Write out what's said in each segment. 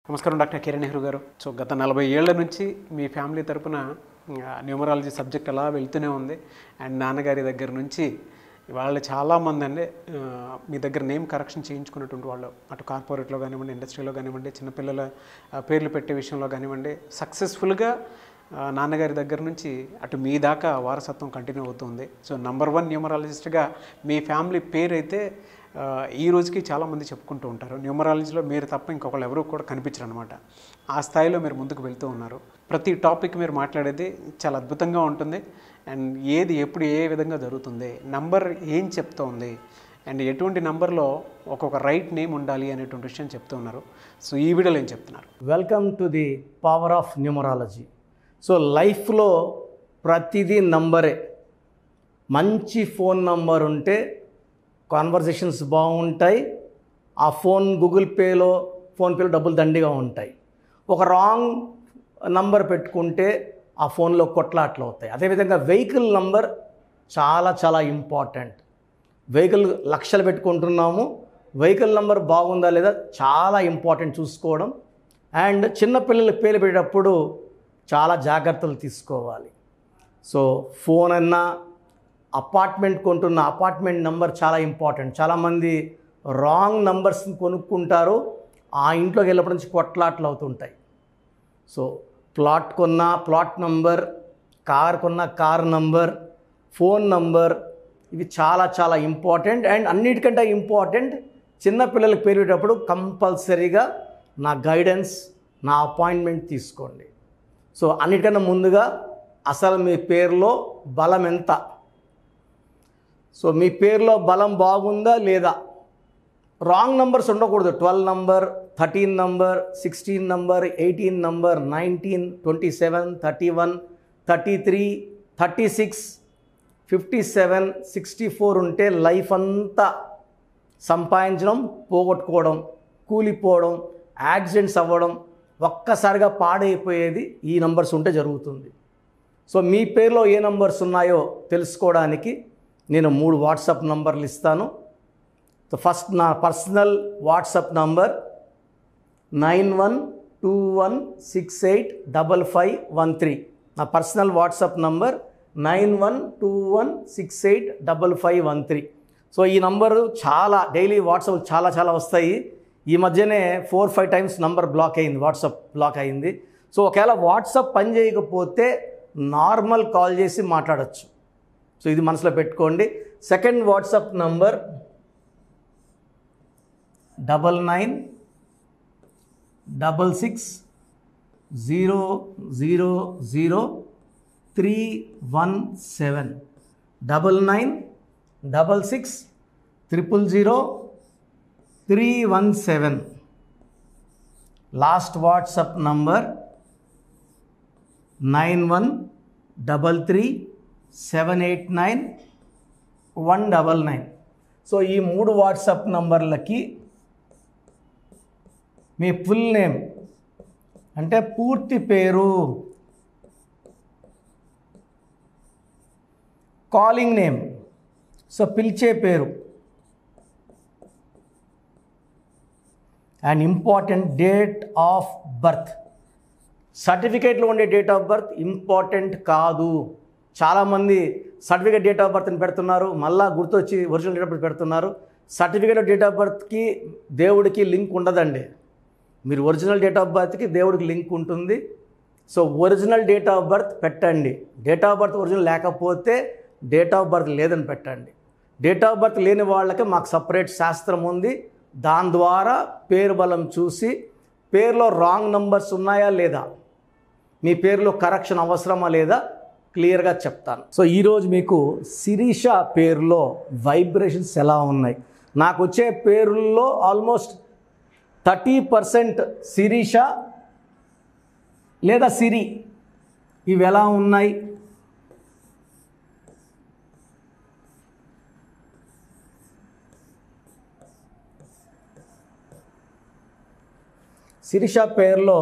నమస్కారం డాక్టర్ కిరణ్ నెహ్రూ గారు. సో గత 40 ఏళ్ల నుంచి మీ ఫ్యామిలీ తరపున న్యూమరాలజీ సబ్జెక్ట్ అలా వెళ్తూనే ఉంది. అండ్ నాన్నగారి దగ్గర నుంచి వాళ్ళు చాలామంది అండి మీ దగ్గర నేమ్ కరెక్షన్ చేయించుకున్నటువంటి వాళ్ళు, అటు కార్పొరేట్లో కానివ్వండి, ఇండస్ట్రీలో కానివ్వండి, చిన్నపిల్లల పేర్లు పెట్టే విషయంలో కానివ్వండి, సక్సెస్ఫుల్గా నాన్నగారి దగ్గర నుంచి అటు మీ దాకా వారసత్వం కంటిన్యూ అవుతుంది. సో నంబర్ 1 న్యూమరాలజిస్ట్గా మీ ఫ్యామిలీ పేరు అయితే ఈ రోజుకి చాలామంది చెప్పుకుంటూ ఉంటారు. న్యూమరాలజీలో మీరు తప్ప ఇంకొకళ్ళు ఎవరు కూడా కనిపించరు అనమాట. ఆ స్థాయిలో మీరు ముందుకు వెళ్తూ ఉన్నారు. ప్రతి టాపిక్ మీరు మాట్లాడేది చాలా అద్భుతంగా ఉంటుంది. అండ్ ఏది ఎప్పుడు ఏ విధంగా జరుగుతుంది, నంబర్ ఏం చెప్తోంది, అండ్ ఎటువంటి నంబర్లో ఒక్కొక్క రైట్ నేమ్ ఉండాలి అనేటువంటి విషయం చెప్తూ ఉన్నారు. సో ఈ వీడియోలో ఏం చెప్తున్నారు? Welcome to the power of numerology. So లైఫ్లో ప్రతిదీ నంబరే. మంచి ఫోన్ నంబర్ ఉంటే కాన్వర్జేషన్స్ బాగుంటాయి. ఆ గూగుల్ పేలో ఫోన్పేలో డబ్బులు దండిగా ఉంటాయి. ఒక రాంగ్ నంబర్ పెట్టుకుంటే ఆ ఫోన్లో కొట్లాట్లు అవుతాయి. అదేవిధంగా వెహికల్ నంబర్ చాలా చాలా ఇంపార్టెంట్. వెహికల్ లక్షలు పెట్టుకుంటున్నాము, వెహికల్ నంబర్ బాగుందా లేదా చాలా ఇంపార్టెంట్ చూసుకోవడం. అండ్ చిన్నపిల్లల పేరు పెట్టేటప్పుడు చాలా జాగ్రత్తలు తీసుకోవాలి. సో ఫోన్ అన్నా, అపార్ట్మెంట్ కొంటున్న అపార్ట్మెంట్ నెంబర్ చాలా ఇంపార్టెంట్. చాలామంది రాంగ్ నంబర్స్ని కొనుక్కుంటారు, ఆ ఇంట్లోకి వెళ్ళినప్పటి నుంచి కొట్లాట్లు అవుతుంటాయి. సో ప్లాట్ కొన్న ప్లాట్ నంబర్, కార్ కొన్న కార్ నంబర్, ఫోన్ నంబర్, ఇవి చాలా చాలా ఇంపార్టెంట్. అండ్ అన్నిటికంటే ఇంపార్టెంట్, చిన్నపిల్లలకు పేరు పెట్టేటప్పుడు కంపల్సరీగా నా గైడెన్స్, నా అపాయింట్మెంట్ తీసుకోండి. సో అన్నిటికన్నా ముందుగా అసలు మీ పేరులో బలం ఎంత, సో మీ పేరులో బలం బాగుందా లేదా. రాంగ్ నంబర్స్ ఉండకూడదు. 12 నంబర్, 13 నంబర్, 16 నంబర్, 18 నంబర్, 19, 27, 31, 33, 36, 57, 64 ఉంటే లైఫ్ అంతా సంపాదించడం, పోగొట్టుకోవడం, కూలిపోవడం, యాక్సిడెంట్స్ అవ్వడం, ఒక్కసారిగా పాడైపోయేది ఈ నంబర్స్ ఉంటే జరుగుతుంది. సో మీ పేరులో ఏ నంబర్స్ ఉన్నాయో తెలుసుకోవడానికి నేను 3 వాట్సాప్ నంబర్లు ఇస్తాను. సో ఫస్ట్ నా పర్సనల్ వాట్సాప్ నంబర్ 9121685513. నా పర్సనల్ వాట్సాప్ నంబర్ 9121685513. సో ఈ నంబరు చాలా డైలీ వాట్సాప్ చాలా చాలా వస్తాయి. ఈ మధ్యనే 4-5 టైమ్స్ నంబర్ బ్లాక్ అయింది, వాట్సాప్ బ్లాక్ అయింది. సో ఒకవేళ వాట్సాప్ పని చేయకపోతే నార్మల్ కాల్ చేసి మాట్లాడచ్చు. సో ఇది మనసులో పెట్టుకోండి. Second WhatsApp number 9966000317. 9966000317. Last WhatsApp number 9133789199. So ఈ 3 వాట్సాప్ నంబర్లకి మీ ఫుల్ నేమ్ అంటే పూర్తి పేరు, కాలింగ్ నేమ్, సో పిలిచే పేరు, and important date of birth. సర్టిఫికేట్లో ఉండే డేట్ ఆఫ్ బర్త్ ఇంపార్టెంట్ కాదు. చాలామంది సర్టిఫికేట్ డేట్ ఆఫ్ బర్త్ని పెడుతున్నారు, మళ్ళీ గుర్తొచ్చి ఒరిజినల్ డేట్ ఆఫ్ బర్త్ పెడుతున్నారు. సర్టిఫికేట్ డేట్ ఆఫ్ బర్త్కి దేవుడికి లింక్ ఉండదండి. మీరు ఒరిజినల్ డేట్ ఆఫ్ బర్త్కి దేవుడికి లింక్ ఉంటుంది. So original date of birth పెట్టండి. డేట్ ఆఫ్ బర్త్ ఒరిజినల్ లేకపోతే డేట్ ఆఫ్ బర్త్ లేదని పెట్టండి. డేట్ ఆఫ్ బర్త్ లేని వాళ్ళకి మాకు సపరేట్ శాస్త్రం ఉంది. దాని ద్వారా పేరు బలం చూసి పేరులో రాంగ్ నంబర్స్ ఉన్నాయా లేదా, మీ పేరులో కరెక్షన్ అవసరమా లేదా క్లియర్గా చెప్తాను. సో ఈరోజు మీకు శిరీష పేరులో వైబ్రేషన్స్ ఎలా ఉన్నాయి. నాకు వచ్చే పేరుల్లో ఆల్మోస్ట్ 30% శిరీష లేదా సిరి, ఇవి ఎలా ఉన్నాయి. శిరీష పేరులో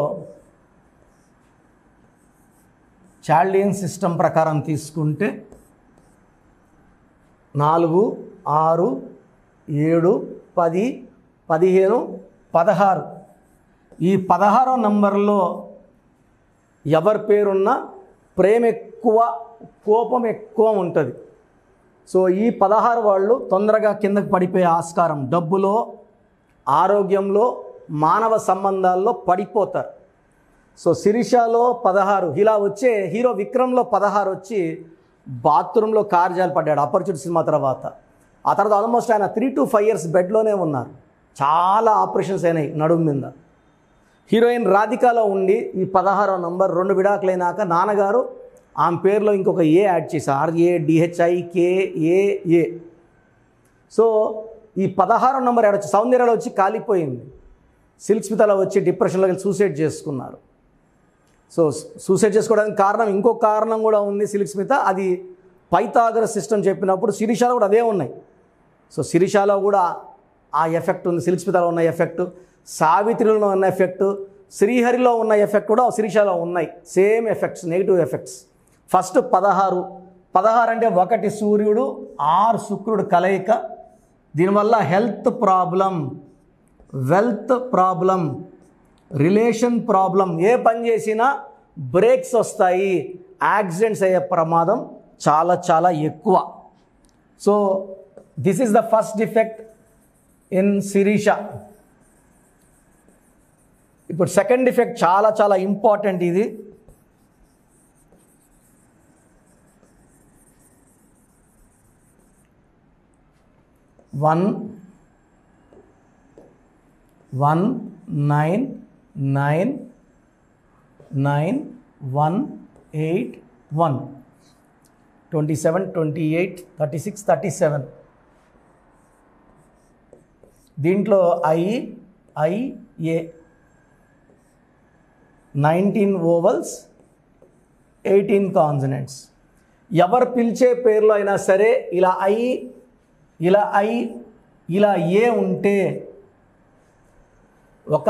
చాల్డియన్ సిస్టమ్ ప్రకారం తీసుకుంటే 4, 6, 7, 10, 15, 16 ఈ 16వ నంబర్లో ఎవరి పేరున్నా ప్రేమ ఎక్కువ, కోపం ఎక్కువ ఉంటుంది. సో ఈ 16 వాళ్ళు తొందరగా కిందకి పడిపోయే ఆస్కారం, డబ్బులో, ఆరోగ్యంలో, మానవ సంబంధాల్లో పడిపోతారు. సో శిరీషలో 16, ఇలా వచ్చే హీరో విక్రమ్లో 16 వచ్చి బాత్రూంలో కారు పడ్డాడు అపరిచితుడు సినిమా తర్వాత. ఆ తర్వాత ఆల్మోస్ట్ ఆయన 3 to 5 years బెడ్లోనే ఉన్నారు. చాలా ఆపరేషన్స్ అయినాయి నడుము మీద. హీరోయిన్ రాధికాలో ఉండి ఈ 16వ నంబర్ 2 విడాకులైనాక నాన్నగారు ఆమె పేరులో ఇంకొక ఏ యాడ్ చేశారు, RADHIKAA. సో ఈ 16వ నంబర్ యాడ్ సౌందర్యలో వచ్చి కాలిపోయింది. సిల్క్ స్మితలో వచ్చి డిప్రెషన్లోకి వెళ్ళి సూసైడ్ చేసుకున్నారు. సో సూసైడ్ చేసుకోవడానికి కారణం, ఇంకొక కారణం కూడా ఉంది సిల్క్ స్మిత, అది పైథాగరస్ సిస్టమ్ చెప్పినప్పుడు శిరీషలో కూడా అదే ఉన్నాయి. సో శిరీషలో కూడా ఆ ఎఫెక్ట్ ఉంది, సిల్క్ స్మితలో ఉన్న ఎఫెక్ట్, సావిత్రిలో ఉన్న ఎఫెక్ట్, శ్రీహరిలో ఉన్న ఎఫెక్ట్ కూడా శిరీషలో ఉన్నాయి. Same effects, negative effects. First 16 అంటే 1 సూర్యుడు 6 శుక్రుడు కలయిక. దీనివల్ల health problem, wealth problem, relation problem, ఏ పని చేసినా బ్రేక్స్ వస్తాయి, యాక్సిడెంట్స్ అయ్యే ప్రమాదం చాలా చాలా ఎక్కువ. So this is the first defect in Sirisha. ఇప్పుడు సెకండ్ డిఫెక్ట్ చాలా చాలా ఇంపార్టెంట్. ఇది వన్ 9 9 9 1 8 1 27 28 36 37. దీంట్లో IA 19 ఓవల్స్ 18 కాన్సనెంట్స్. ఎవరు పిలిచే పేర్లో అయినా సరే ఇలా ఇలా ఏ ఉంటే ఒక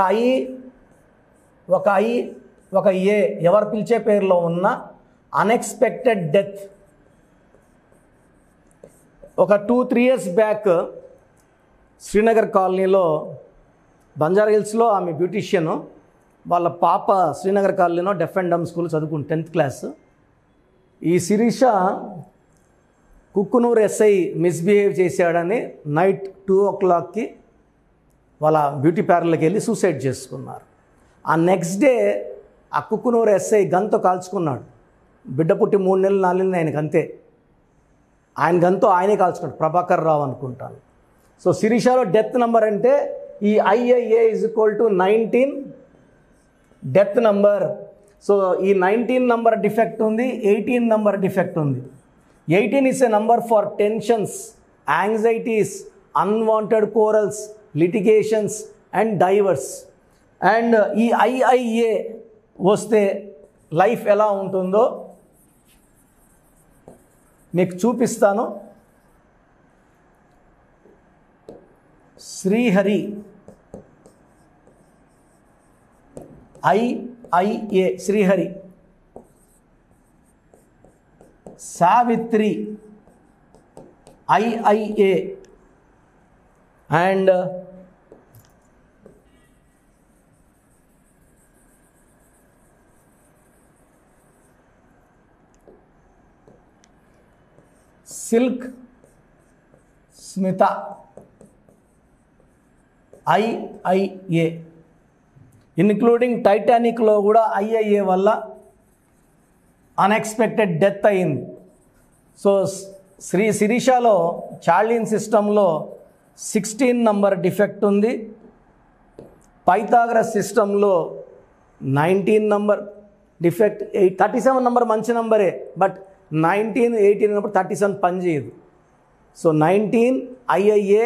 ఏ ఎవరు పిలిచే పేరులో ఉన్న అన్ఎక్స్పెక్టెడ్ డెత్. ఒక 2-3 years బ్యాక్ శ్రీనగర్ కాలనీలో, బంజారా హిల్స్లో ఆమె బ్యూటీషియను, వాళ్ళ పాప శ్రీనగర్ కాలనీలో డెఫ్ అండ్ డమ్ స్కూల్ చదువుకుంది 10th class. ఈ శిరీష కుక్కునూరు SI మిస్బిహేవ్ చేశాడని నైట్ 2 o'clockకి వాళ్ళ బ్యూటీ పార్లర్కి వెళ్ళి సూసైడ్ చేసుకున్నారు. ఆ నెక్స్ట్ డే ఆ కుక్కునూరు SI గన్తో కాల్చుకున్నాడు. బిడ్డ పుట్టి 3 నెలలు 4 నెలలు ఆయనకు అంతే. ఆయన గన్తో ఆయనే కాల్చుకున్నాడు, ప్రభాకర్ రావు అనుకుంటాను. సో శిరీషలో డెత్ నెంబర్ అంటే ఈ IA = 19 డెత్ నంబర్. సో ఈ 19 నంబర్ డిఫెక్ట్ ఉంది, 18 నంబర్ డిఫెక్ట్ ఉంది. 18 is a number for tensions, anxieties, unwanted quarrels, litigations and divorce. And ఈ IA వస్తే లైఫ్ ఎలా ఉంటుందో మీకు చూపిస్తాను. Srihari IA Srihari, Savitri IA and Silk Smitha IA, including టైటానిక్లో కూడా IA వల్ల అన్ఎక్స్పెక్టెడ్ డెత్ అయింది. సో శిరీషలో చార్లిన్ సిస్టంలో 16 నంబర్ డిఫెక్ట్ ఉంది. పైథాగరస్ సిస్టంలో 19 నంబర్ డిఫెక్ట్. 37 నంబర్ మంచి నంబరే, బట్ 19 18 నంబర్ 37 పనిచేయదు. So 19 IA.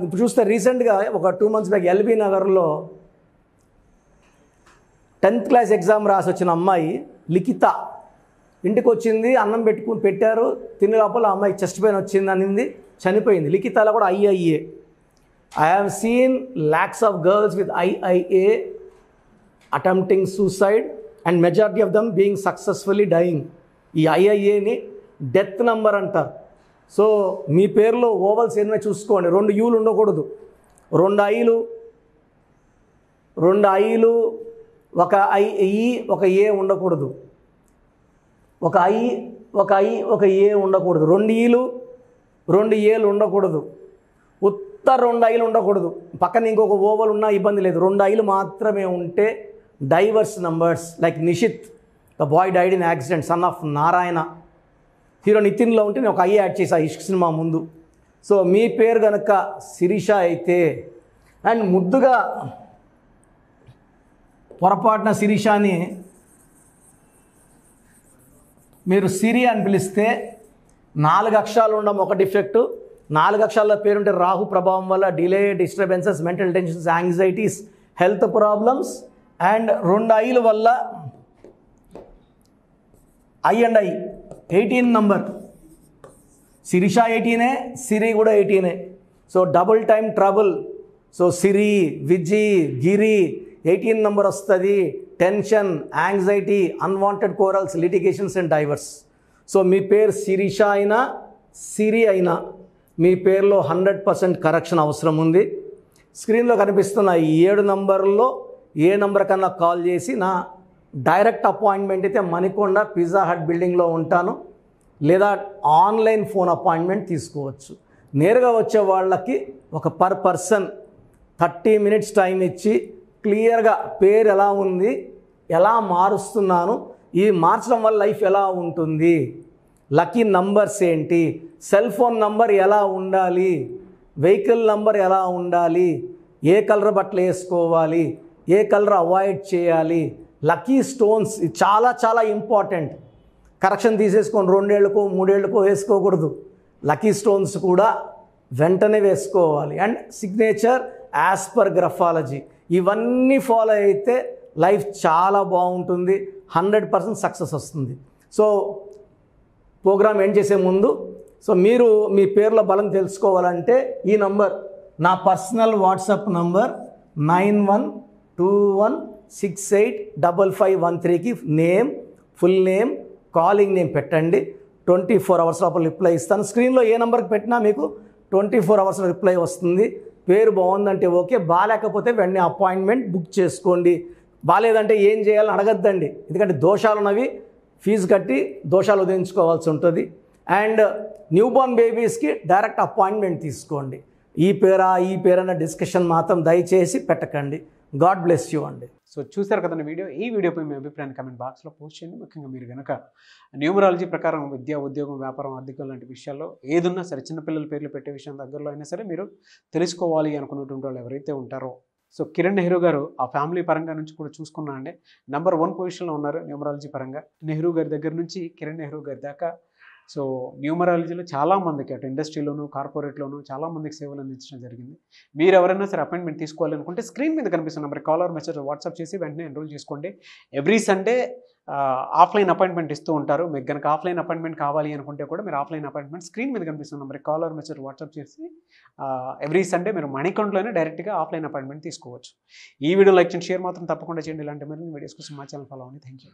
ఇప్పుడు చూస్తే రీసెంట్గా ఒక 2 months బ్యాక్ LB నగర్లో 10th class ఎగ్జామ్ రాసి వచ్చిన అమ్మాయి లిఖిత ఇంటికి వచ్చింది, అన్నం పెట్టారు, తినే లోపల అమ్మాయి చెస్ట్ పెయిన్ వచ్చింది అనింది, చనిపోయింది. లిఖితలో కూడా IA. I have seen lakhs of girls with IA attempting suicide and majority of them being successfully dying. ఈ IIAని డెత్ నంబర్ అంటారు. సో మీ పేరులో ఓవల్స్ ఏమైనా చూసుకోండి, 2 U'లు ఉండకూడదు, 2 I'లు 2 ఐలు, ఒక ఈ, ఒక ఏ ఉండకూడదు. ఒక ఏ ఉండకూడదు. 2 ఈలు, 2 ఏలు ఉండకూడదు. 2 ఐలు ఉండకూడదు. పక్కన ఇంకొక ఓవల్ ఉన్నా ఇబ్బంది లేదు. 2 ఐలు మాత్రమే ఉంటే divorce numbers. Like Nishith, the boy died in accident, son of Narayana. Hero నితిన్లో ఉంటే నేను ఒక ఐ యాడ్ చేసా ఇష్క్ సినిమా ముందు. సో మీ పేరు కనుక శిరీష అయితే, అండ్ ముద్దుగా పొరపాటున శిరీషని మీరు సిరి అని పిలిస్తే 4 అక్షరాలు ఉండడం ఒక డిఫెక్టు. 4 అక్షరాల పేరుంటే రాహు ప్రభావం వల్ల delay, disturbances, mental tensions, anxieties, health problems. And 2 ఐల వల్ల I and I 18 number. Sirisha 18, Siri కూడా 18. So double time trouble. So Siri, Viji, Giri 18 number వస్తుంది. Tension, anxiety, unwanted quarrels, litigations and divorce. So మీ పేరు శిరీష అయినా సిరి అయినా మీ పేరులో 100% కరెక్షన్ అవసరం ఉంది. స్క్రీన్లో కనిపిస్తున్న ఈ 7 నంబర్లో ఏ నంబర్ కన్నా కాల్ చేసి నా డైరెక్ట్ అపాయింట్మెంట్ అయితే మణికొండ పిజ్జా హట్ బిల్డింగ్లో ఉంటాను, లేదా ఆన్లైన్ ఫోన్ అపాయింట్మెంట్ తీసుకోవచ్చు. నేరుగా వచ్చే వాళ్ళకి ఒక పర్ పర్సన్ 30 మినిట్స్ టైం ఇచ్చి క్లియర్గా పేరు ఎలా ఉంది, ఎలా మారుస్తున్నాను, ఈ మార్చడం వల్ల లైఫ్ ఎలా ఉంటుంది, లక్కీ నంబర్స్ ఏంటి, సెల్ ఫోన్ నంబర్ ఎలా ఉండాలి, వెహికల్ నంబర్ ఎలా ఉండాలి, ఏ కలర్ బట్టలు వేసుకోవాలి, ఏ కలర్ అవాయిడ్ చేయాలి, లక్కీ స్టోన్స్ ఇది చాలా చాలా ఇంపార్టెంట్. కరెక్షన్ తీసేసుకొని 2 ఏళ్ళకో 3 ఏళ్ళకో వేసుకోకూడదు. లక్కీ స్టోన్స్ కూడా వెంటనే వేసుకోవాలి. And signature as per graphology ఇవన్నీ ఫాలో అయితే లైఫ్ చాలా బాగుంటుంది, 100% సక్సెస్ వస్తుంది. సో ప్రోగ్రామ్ ఎండ్ చేసే ముందు మీరు మీ పేర్ల బలం తెలుసుకోవాలంటే ఈ నంబర్ నా పర్సనల్ వాట్సాప్ నంబర్ 9121685513కి name, full name, calling name పెట్టండి. 24 అవర్స్ లోపల రిప్లై ఇస్తాను. స్క్రీన్లో ఏ నెంబర్కి పెట్టినా మీకు 24 అవర్స్లో రిప్లై వస్తుంది. పేరు బాగుందంటే ఓకే, బాగాలేకపోతే వెంటనే అపాయింట్మెంట్ బుక్ చేసుకోండి. బాగాలేదంటే ఏం చేయాలని అడగద్దండి, ఎందుకంటే దోషాలు ఉన్నవి ఫీజు కట్టి దోషాలు వదిలించుకోవాల్సి ఉంటుంది. అండ్ న్యూబార్న్ బేబీస్కి డైరెక్ట్ అపాయింట్మెంట్ తీసుకోండి. ఈ పేరన్న డిస్కషన్ మాత్రం దయచేసి పెట్టకండి. గాడ్ బ్లెస్ యూ అండి. సో చూసారు కదండి వీడియో. ఈ వీడియోపై మీ అభిప్రాయాన్ని కమెంట్ బాక్స్లో పోస్ట్ చేయండి. ముఖ్యంగా మీరు కనుక న్యూమరాలజీ ప్రకారం విద్య, ఉద్యోగం, వ్యాపారం, ఆర్థికం లాంటి విషయాల్లో ఏదున్నా సరే, చిన్నపిల్లల పేర్లు పెట్టే విషయం దగ్గరలో అయినా సరే మీరు తెలుసుకోవాలి అనుకున్నటువంటి వాళ్ళు ఎవరైతే ఉంటారో, సో కిరణ్ నెహ్రూ గారు ఆ ఫ్యామిలీ పరంగా నుంచి కూడా చూసుకున్నా అండి నెంబర్ 1 పొజిషన్లో ఉన్నారు న్యూమరాలజీ పరంగా. నెహ్రూ గారి దగ్గర నుంచి కిరణ్ నెహ్రూ గారి దాకా సో న్యూమరాలజీలో చాలామందికి అటు ఇండస్ట్రీలోను, కార్పొరేట్లోను చాలామందికి సేవలు అందించడం జరిగింది. మీరు ఎవరైనా సరే అపాయింట్మెంట్ తీసుకోవాలనుకుంటే స్క్రీన్ మీద కనిపిస్తున్న number call or message WhatsApp చేసి వెంటనే ఎన్రోల్ చేసుకోండి. ఎవ్రీ సండే ఆఫ్లైన్ అపాయింట్మెంట్ ఇస్తూ ఉంటారు. మీకు కనుక ఆఫ్లైన్ అపాయింట్మెంట్ కావాలి అనుకుంటే కూడా మీరు ఆఫ్లైన్ అపాయింట్మెంట్ స్క్రీన్ మీద కనిపిస్తున్న number call or message WhatsApp చేసి ఎవ్రీ సండే మీరు మణికొండలోనే డైరెక్ట్గా ఆఫ్లైన్ అపాయింట్మెంట్ తీసుకోవచ్చు. ఈ వీడియో లైక్ చేయండి, షేర్ మాత్రం తప్పకుండా చేయండి. ఇలాంటి మరిన్ని వీడియోస్ కోసం మా ఛానల్ ఫాలో అవ్వండి. Thank you.